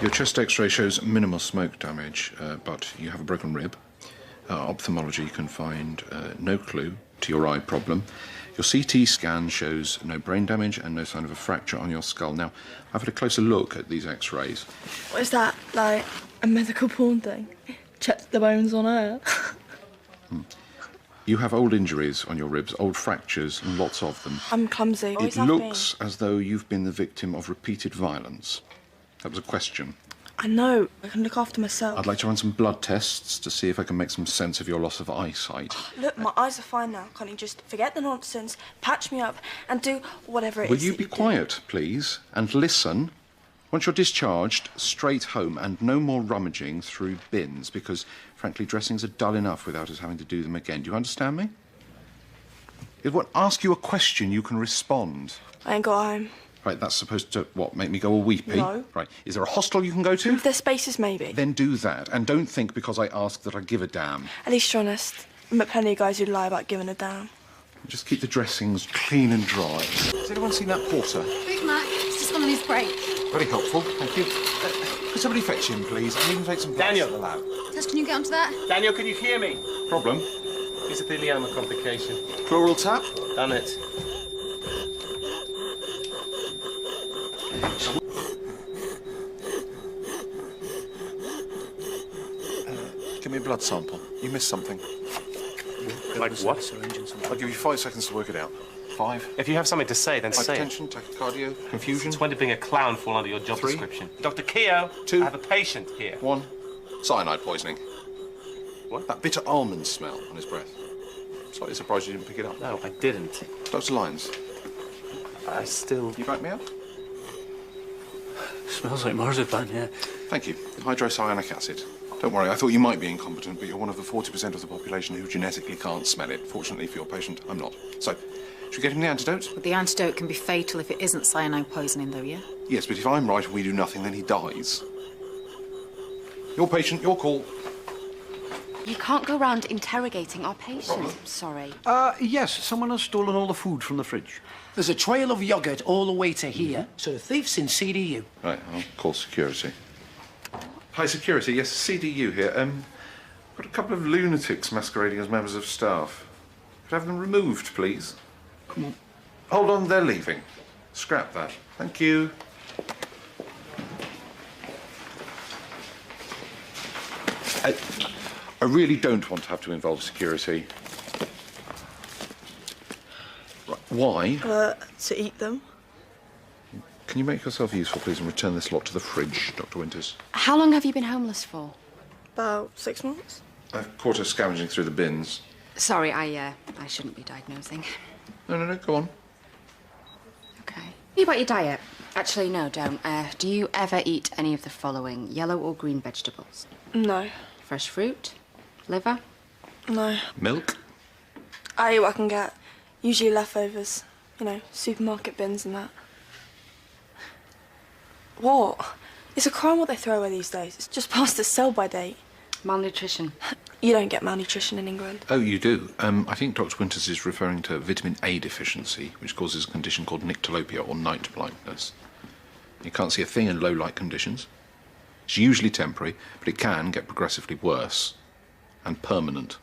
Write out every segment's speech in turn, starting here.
Your chest X-ray shows minimal smoke damage, but you have a broken rib. Ophthalmology can find no clue to your eye problem. Your CT scan shows no brain damage and no sign of a fracture on your skull. Now, I've had a closer look at these X-rays. What is that, like a medical porn thing? Check the bones on her. You have old injuries on your ribs, old fractures, and lots of them. I'm clumsy. It looks as though you've been the victim of repeated violence. That was a question. I know. I can look after myself. I'd like to run some blood tests to see if I can make some sense of your loss of eyesight. Look, my eyes are fine now. Can't you just forget the nonsense, patch me up, and do whatever it is? Will you be quiet, please, and listen? Once you're discharged, straight home, and no more rummaging through bins, because, frankly, dressings are dull enough without us having to do them again. Do you understand me? If I ask you a question, you can respond. I ain't got home. Right, that's supposed to, what, make me go all weepy? No. Right, is there a hostel you can go to? If there's spaces, maybe. Then do that, and don't think because I ask that I give a damn. At least you're honest. I met plenty of guys who lie about giving a damn. Just keep the dressings clean and dry. Has anyone seen that porter? Big Mac, he's just gone on his break. Very helpful, thank you. Could somebody fetch him, please? I need to take some blood Daniel. to the lab. Tess, can you get onto that? Daniel, can you hear me? Problem? Mesothelioma complication. Pleural tap? Done it. Give me a blood sample. You missed something. Like what? I'll give you 5 seconds to work it out. 5. If you have something to say, then say it. Hypertension, tachycardia, confusion. It's when to bring a clown fall under your job 3. description. Dr. Keogh, 2. I have a patient here. 1. Cyanide poisoning. What? That bitter almond smell on his breath. Slightly surprised you didn't pick it up. No, I didn't. Dr. Lyons, I still... you back me up? Smells like marzipan, yeah. Thank you. Hydrocyanic acid. Don't worry, I thought you might be incompetent, but you're one of the 40% of the population who genetically can't smell it. Fortunately for your patient, I'm not. So, should we get him the antidote? But the antidote can be fatal if it isn't cyanide poisoning, though, yeah? Yes, but if I'm right and we do nothing, then he dies. Your patient, your call. You can't go round interrogating our patient. Sorry. Yes, someone has stolen all the food from the fridge. There's a trail of yoghurt all the way to here, so the thief's in CDU. Right, I'll call security. Hi, security. Yes, CDU here. Got a couple of lunatics masquerading as members of staff. Could I have them removed, please? Come on. Hold on, they're leaving. Scrap that. Thank you. I really don't want to have to involve security. Right, why? To eat them. Can you make yourself useful, please, and return this lot to the fridge, Dr. Winters? How long have you been homeless for? About 6 months. I've caught her scavenging through the bins. Sorry, I shouldn't be diagnosing. No, go on. Okay. What about your diet? Actually, no, don't. Do you ever eat any of the following? Yellow or green vegetables? No. Fresh fruit? Liver? No. Milk? I eat what I can get. Usually leftovers. You know, supermarket bins and that. What? It's a crime what they throw away these days. It's just past its sell-by date. Malnutrition? You don't get malnutrition in England. Oh, you do? I think Dr. Winters is referring to vitamin A deficiency, which causes a condition called nyctalopia, or night blindness. You can't see a thing in low-light conditions. It's usually temporary, but it can get progressively worse and permanent.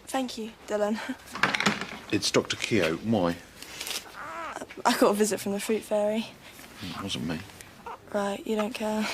Thank you, Dylan. It's Dr. Keogh. Why? I got a visit from the fruit fairy. It wasn't me. Right, you don't care.